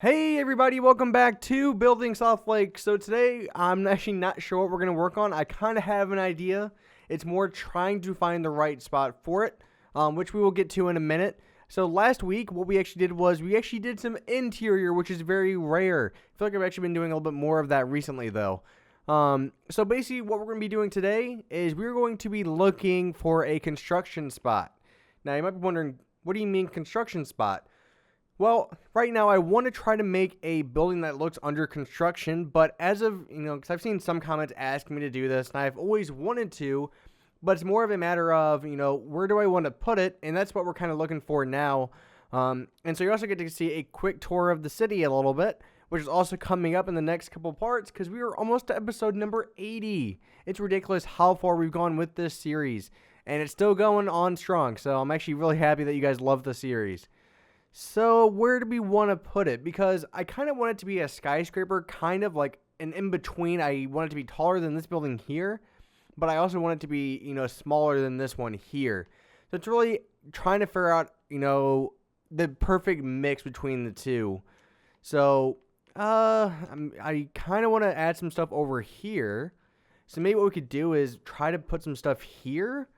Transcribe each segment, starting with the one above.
Hey everybody, welcome back to Building Southlake. So today, I'm actually not sure what we're going to work on. I kind of have an idea. It's more trying to find the right spot for it, which we will get to in a minute. So last week, what we actually did was we actually did some interior, which is very rare. I feel like I've actually been doing a little bit more of that recently though. So basically what we're going to be doing today is we're going to be looking for a construction spot. Now you might be wondering, what do you mean construction spot? Well, right now I want to try to make a building that looks under construction, but as of, because I've seen some comments asking me to do this, and I've always wanted to, but it's more of a matter of, where do I want to put it, and that's what we're kind of looking for now. And so you also get to see a quick tour of the city a little bit, which is also coming up in the next couple parts, because we are almost to episode number 80. It's ridiculous how far we've gone with this series, and it's still going on strong, so I'm actually really happy that you guys love the series. So where do we want to put it? Because I kind of want it to be a skyscraper, kind of like an in-between. I want it to be taller than this building here, but I also want it to be, smaller than this one here. So it's really trying to figure out, the perfect mix between the two. So I kind of want to add some stuff over here. So maybe what we could do is try to put some stuff here.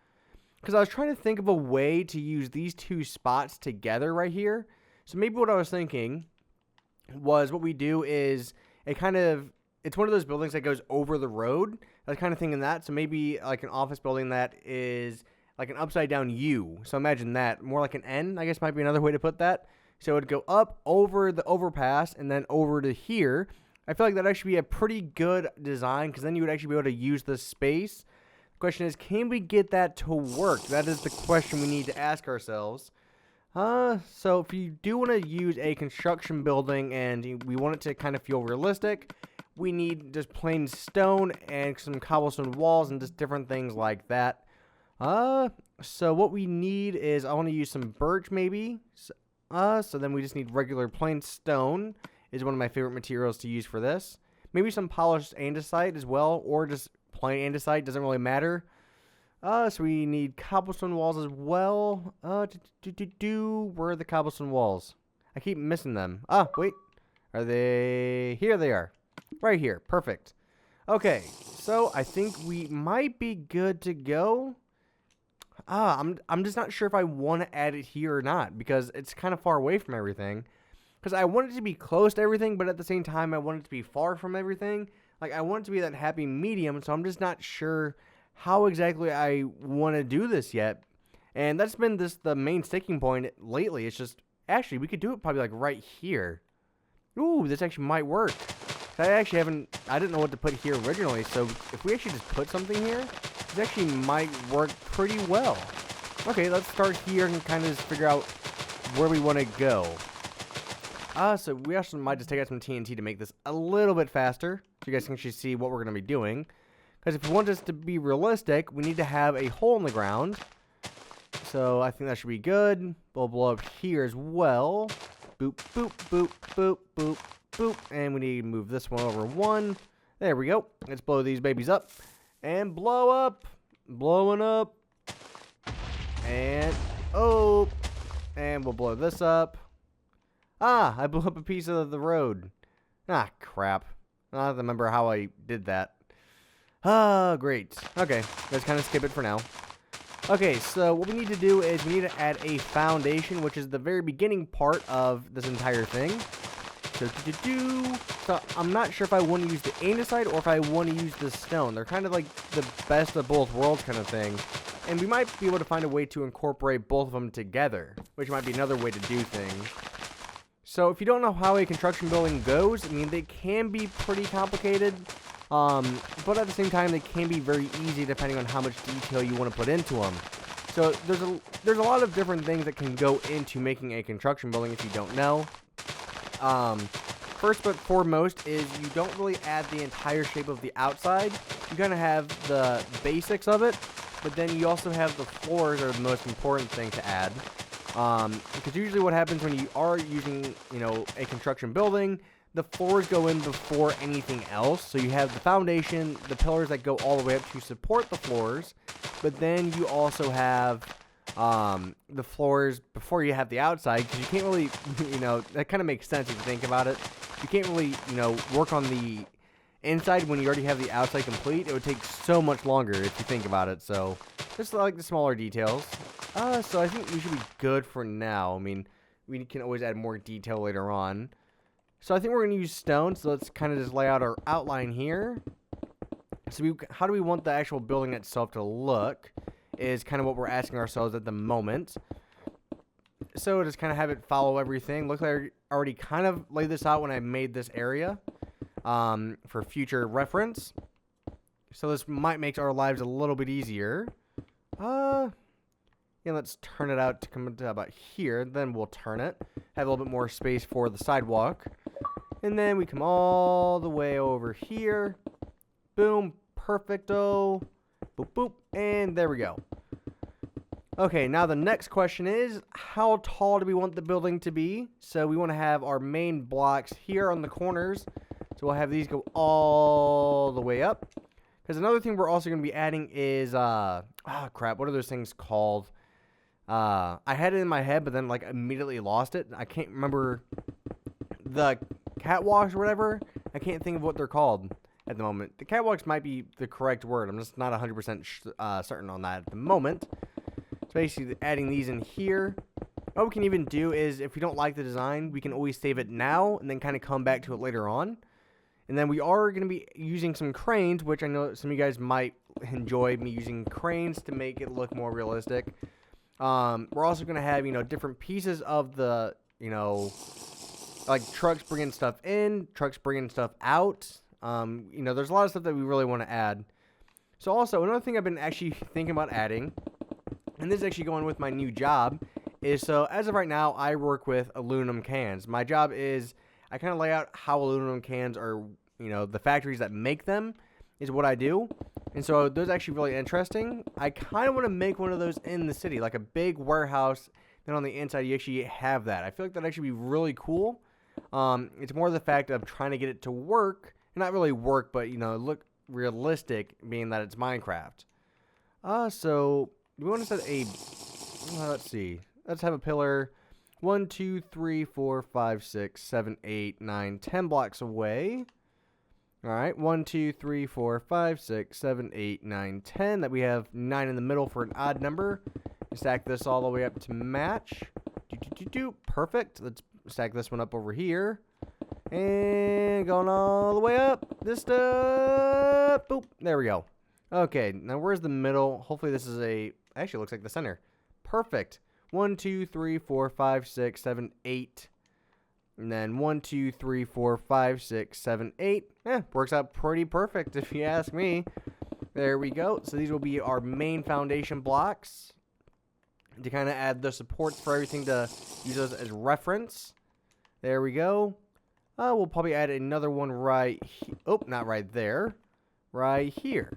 Because I was trying to think of a way to use these two spots together right here. So maybe what I was thinking was what we do is it's one of those buildings that goes over the road. I was kind of thinking that. So maybe like an office building that is like an upside down U. So imagine that. More like an N, I guess might be another way to put that. So it would go up over the overpass and then over to here. I feel like that'd actually be a pretty good design because then you would actually be able to use this space. Question is, can we get that to work? That is the question we need to ask ourselves. So if you do want to use a construction building and we want it to kind of feel realistic, we need just plain stone and some cobblestone walls and just different things like that. So what we need is, I want to use some birch maybe. So then we just need regular plain stone is one of my favorite materials to use for this. Maybe some polished andesite as well, or just plain andesite, doesn't really matter. So we need cobblestone walls as well. Where are the cobblestone walls? I keep missing them. Wait. Are they? Here they are. Right here. Perfect. Okay, so I think we might be good to go. I'm just not sure if I want to add it here or not, because it's kind of far away from everything. Because I want it to be close to everything, but at the same time, I want it to be far from everything. Like, I want it to be that happy medium, so I'm just not sure how exactly I want to do this yet. And that's been the main sticking point lately. It's just, actually, we could do it probably, like, right here. Ooh, this actually might work. I didn't know what to put here originally, so if we actually just put something here, this actually might work pretty well. Okay, let's start here and kind of just figure out where we want to go. So we also might just take out some TNT to make this a little bit faster, so you guys can actually see what we're going to be doing. Because if we want this to be realistic, we need to have a hole in the ground. So I think that should be good. We'll blow up here as well. Boop, boop, boop, boop, boop, boop. And we need to move this one over one. There we go. Let's blow these babies up. And blow up. Blowing up. And, oh. And we'll blow this up. I blew up a piece of the road. Crap. I don't remember how I did that. Great. Okay, let's kind of skip it for now. Okay, so what we need to do is we need to add a foundation, which is the very beginning part of this entire thing. So I'm not sure if I want to use the andesite or if I want to use the stone. They're kind of like the best of both worlds kind of thing. And we might be able to find a way to incorporate both of them together, which might be another way to do things. So if you don't know how a construction building goes, I mean, they can be pretty complicated, but at the same time, they can be very easy depending on how much detail you want to put into them. So there's a lot of different things that can go into making a construction building if you don't know. First but foremost is you don't really add the entire shape of the outside. You kind of have the basics of it, but then you also have the floors are the most important thing to add. Because usually what happens when you are using, a construction building, the floors go in before anything else. So you have the foundation, the pillars that go all the way up to support the floors, but then you also have the floors before you have the outside, because you can't really, that kind of makes sense if you think about it. You can't really, work on the inside when you already have the outside complete. It would take so much longer if you think about it. So just like the smaller details. So I think we should be good for now. I mean, we can always add more detail later on. So I think we're going to use stone. So let's kind of just lay out our outline here. So how do we want the actual building itself to look is kind of what we're asking ourselves at the moment. So just kind of have it follow everything. Looks like I already kind of laid this out when I made this area for future reference. So this might make our lives a little bit easier. Yeah, let's turn it out to come to about here. Then we'll turn it. Have a little bit more space for the sidewalk. And then we come all the way over here. Boom. Perfecto. Boop, boop. And there we go. Okay, now the next question is, how tall do we want the building to be? So we want to have our main blocks here on the corners. So we'll have these go all the way up. Because another thing we're also going to be adding is, crap, what are those things called? I had it in my head, but then like immediately lost it. I can't remember the catwalks or whatever. I can't think of what they're called at the moment. The catwalks might be the correct word. I'm just not 100% certain on that at the moment. So basically adding these in here. What we can even do is, if we don't like the design, we can always save it now and then kind of come back to it later on. And then we are going to be using some cranes, which I know some of you guys might enjoy me using cranes to make it look more realistic. We're also going to have, different pieces of the, like trucks bringing stuff in, trucks bringing stuff out. There's a lot of stuff that we really want to add. So also, another thing I've been actually thinking about adding, and this is actually going with my new job, is so as of right now, I work with aluminum cans. My job is, I kind of lay out how aluminum cans are, the factories that make them is what I do. And so those are actually really interesting. I kind of want to make one of those in the city, like a big warehouse. Then on the inside, you actually have that. I feel like that'd actually be really cool. It's more the fact of trying to get it to work. Not really work, but, look realistic, being that it's Minecraft. So we want to set a, let's see. Let's have a pillar 1, 2, 3, 4, 5, 6, 7, 8, 9, 10 blocks away. All right, 1, 2, 3, 4, 5, 6, 7, 8, 9, 10. That we have 9 in the middle for an odd number. Stack this all the way up to match. Perfect. Let's stack this one up over here. And going all the way up. This stuff. Boop. There we go. Okay, now where's the middle? Hopefully this is actually looks like the center. Perfect. 1, 2, 3, 4, 5, 6, 7, 8. And then 1, 2, 3, 4, 5, 6, 7, 8. Works out pretty perfect if you ask me. There we go. So these will be our main foundation blocks to kind of add the supports for everything to use those as reference. There we go. We'll probably add another one right here. Oh, not right there. Right here.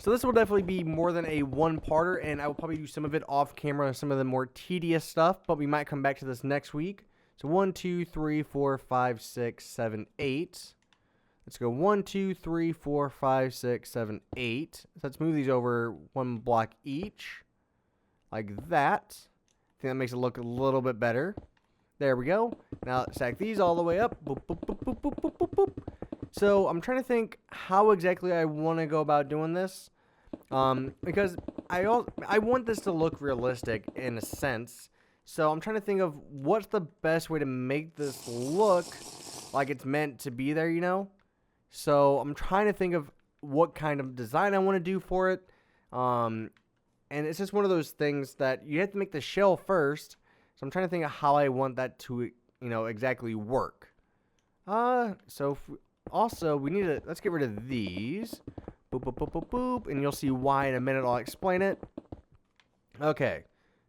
So this will definitely be more than a one-parter, and I will probably do some of it off camera, some of the more tedious stuff, but we might come back to this next week. So 1, 2, 3, 4, 5, 6, 7, 8. Let's go 1, 2, 3, 4, 5, 6, 7, 8. So let's move these over one block each. Like that. I think that makes it look a little bit better. There we go. Now stack these all the way up. Boop, boop, boop, boop, boop, boop, boop, boop. So I'm trying to think how exactly I want to go about doing this. Because I want this to look realistic in a sense. So I'm trying to think of what's the best way to make this look like it's meant to be there, So I'm trying to think of what kind of design I want to do for it. And it's just one of those things that you have to make the shell first. So I'm trying to think of how I want that to, exactly work. So also we need to, let's get rid of these. Boop, boop, boop, boop, boop. And you'll see why in a minute. I'll explain it. Okay.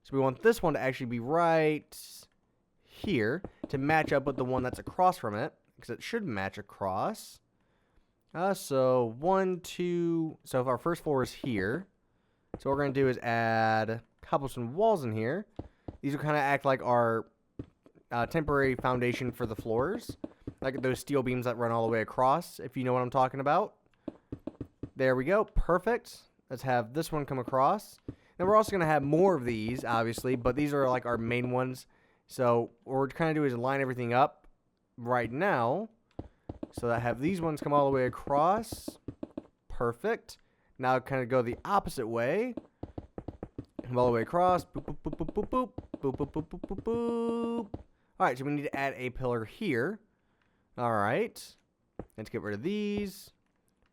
So we want this one to actually be right here to match up with the one that's across from it, because it should match across. So 1, 2. So if our first floor is here, so what we're going to do is add cobblestone walls in here. These will kind of act like our temporary foundation for the floors, like those steel beams that run all the way across, if you know what I'm talking about. There we go. Perfect. Let's have this one come across. And we're also going to have more of these, obviously, but these are like our main ones. So what we're trying to do is line everything up right now. So I have these ones come all the way across. Perfect. Now kind of go the opposite way. Come all the way across. Boop, boop, boop, boop, boop, boop. Boop, boop, boop, boop, boop, boop. Alright, so we need to add a pillar here. Alright. Let's get rid of these.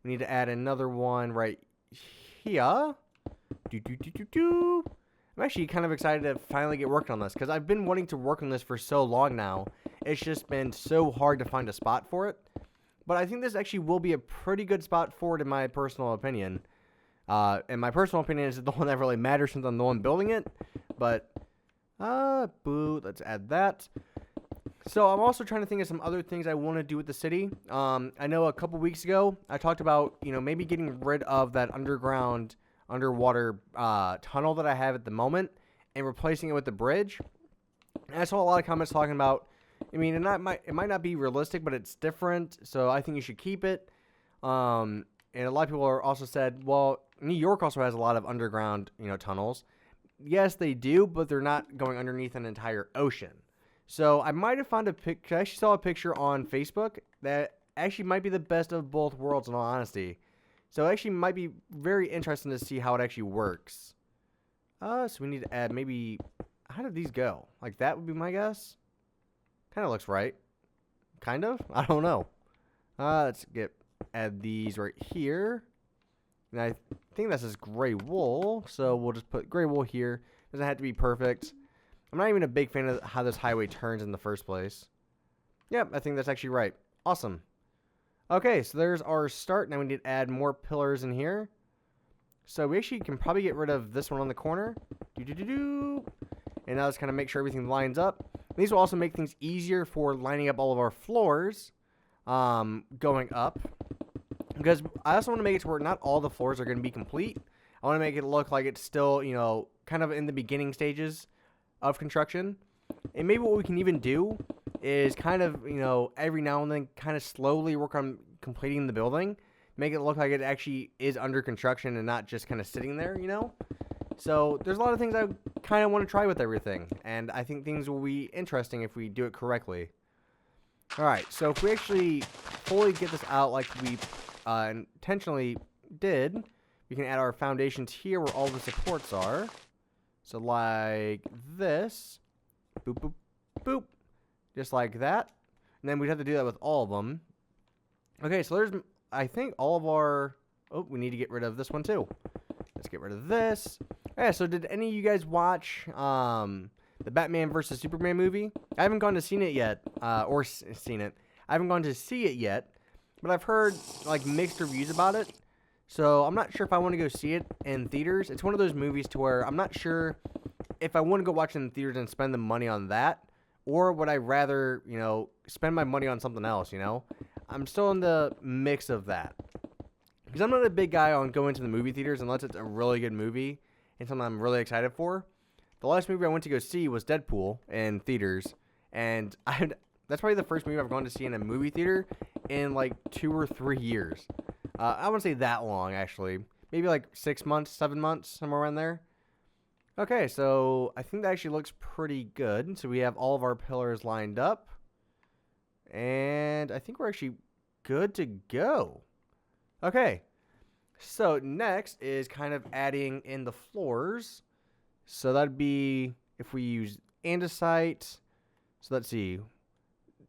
We need to add another one right here. I'm actually kind of excited to finally get working on this, because I've been wanting to work on this for so long now. It's just been so hard to find a spot for it. But I think this actually will be a pretty good spot for it, in my personal opinion. And my personal opinion is the one that really matters, since I'm the one building it. But, boo, let's add that. So I'm also trying to think of some other things I want to do with the city. I know a couple weeks ago, I talked about, maybe getting rid of that underwater tunnel that I have at the moment and replacing it with the bridge. And I saw a lot of comments talking about, I mean, it might not be realistic, but it's different, so I think you should keep it. And a lot of people are also said, well, New York also has a lot of underground, tunnels. Yes, they do, but they're not going underneath an entire ocean. So I might have found a picture. I actually saw a picture on Facebook that actually might be the best of both worlds, in all honesty. So it actually might be very interesting to see how it actually works. So we need to add maybe, how did these go? Like that would be my guess. Kind of looks right. Kind of? I don't know. Let's add these right here. And I think this is gray wool. So we'll just put gray wool here. Doesn't have to be perfect. I'm not even a big fan of how this highway turns in the first place. Yep, I think that's actually right. Awesome. Okay, so there's our start. Now we need to add more pillars in here. So we actually can probably get rid of this one on the corner. And now let's kind of make sure everything lines up. These will also make things easier for lining up all of our floors going up. Because I also want to make it to where not all the floors are going to be complete. I want to make it look like it's still, kind of in the beginning stages of construction. And maybe what we can even do is kind of, every now and then kind of slowly work on completing the building. Make it look like it actually is under construction and not just kind of sitting there, So there's a lot of things I kind of want to try with everything. And I think things will be interesting if we do it correctly. Alright, so if we actually fully get this out like we intentionally did, we can add our foundations here where all the supports are. So like this. Boop, boop, boop. Just like that. And then we'd have to do that with all of them. Okay, so there's, I think, all of our... Oh, we need to get rid of this one too. Let's get rid of this. Yeah, so did any of you guys watch the Batman vs. Superman movie? I haven't gone to seen it yet. I haven't gone to see it yet. But I've heard, like, mixed reviews about it. So I'm not sure if I want to go see it in theaters. It's one of those movies to where I'm not sure if I want to go watch it in theaters and spend the money on that. Or would I rather, spend my money on something else, I'm still in the mix of that. Because I'm not a big guy on going to the movie theaters unless it's a really good movie and something I'm really excited for. The last movie I went to go see was Deadpool in theaters. And that's probably the first movie I've gone to see in a movie theater in like 2 or 3 years. I wouldn't say that long, actually. Maybe like 6 months, 7 months, somewhere around there. Okay, so I think that actually looks pretty good. So we have all of our pillars lined up. And I think we're actually good to go. Okay, so next is kind of adding in the floors. So that'd be if we use andesite. So let's see.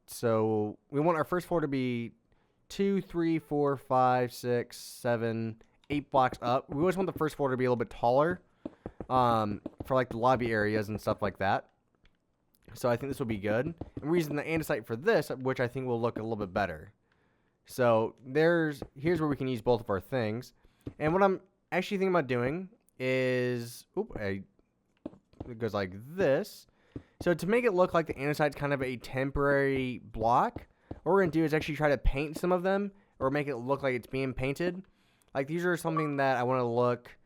So we want our first floor to be 2, 3, 4, 5, 6, 7, 8 blocks up. We always want the first floor to be a little bit taller for like the lobby areas and stuff like that. So I think this will be good. And we're using the andesite for this, which I think will look a little bit better. So here's where we can use both of our things. And what I'm actually thinking about doing is, it goes like this. So to make it look like the andesite's kind of a temporary block, what we're going to do is actually try to paint some of them or make it look like it's being painted. Like these are something that I want to look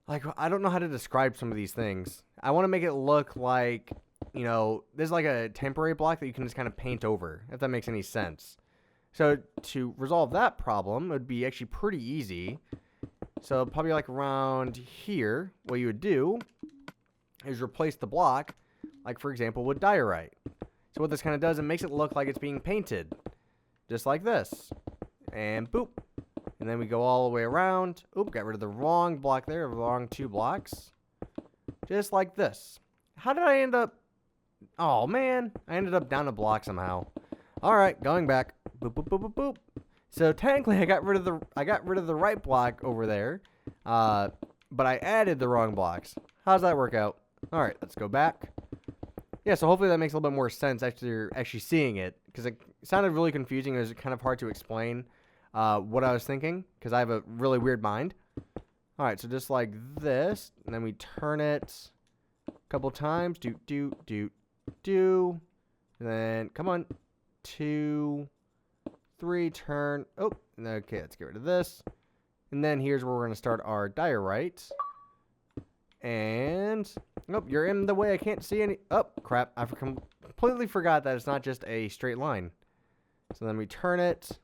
like, I don't know how to describe some of these things. I want to make it look like, there's like a temporary block that you can just kind of paint over, if that makes any sense. So to resolve that problem, it would be actually pretty easy. So probably like around here, what you would do is replace the block, like for example with diorite. So what this kind of does, it makes it look like it's being painted, just like this. And boop. And then we go all the way around. Oop, got rid of the wrong block there, wrong 2 blocks. Just like this. How did I end up? Oh man, I ended up down a block somehow. All right, going back. Boop boop boop boop boop. So technically, I got rid of the right block over there, but I added the wrong blocks. How does that work out? All right, let's go back. Yeah, so hopefully that makes a little bit more sense after you're actually seeing it, because it sounded really confusing. It was kind of hard to explain what I was thinking, because I have a really weird mind. All right, so just like this, and then we turn it a couple times. Do. And then, come on. 2, 3, turn. Oh, okay, let's get rid of this. And then here's where we're going to start our diorite. And, oh, you're in the way. I can't see any. Oh, crap. I completely forgot that it's not just a straight line. So then we turn it.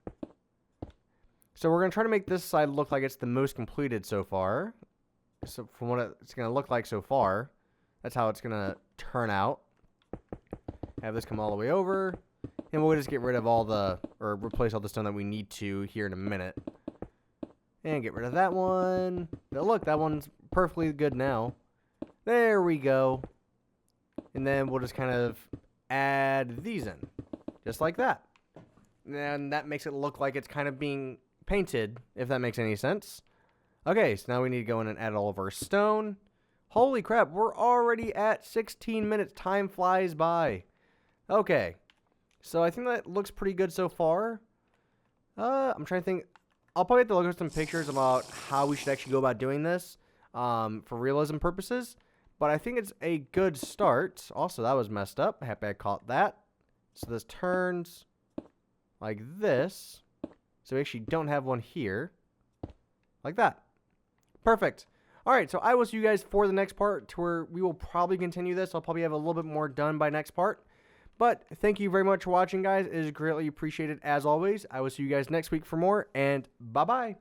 So we're going to try to make this side look like it's the most completed so far. So from what it's going to look like so far, that's how it's going to turn out. Have this come all the way over. And we'll just get rid of or replace all the stone that we need to here in a minute. And get rid of that one. But look, that one's perfectly good now. There we go. And then we'll just kind of add these in. Just like that. And that makes it look like it's kind of being painted, if that makes any sense. Okay, so now we need to go in and add all of our stone. Holy crap, we're already at 16 minutes. Time flies by. Okay. So I think that looks pretty good so far. I'm trying to think. I'll probably have to look at some pictures about how we should actually go about doing this for realism purposes. But I think it's a good start. Also, that was messed up. Happy I caught that. So this turns like this. So we actually don't have one here. Like that. Perfect. All right, so I will see you guys for the next part, to where we will probably continue this. I'll probably have a little bit more done by next part. But thank you very much for watching, guys. It is greatly appreciated as always. I will see you guys next week for more, and bye-bye.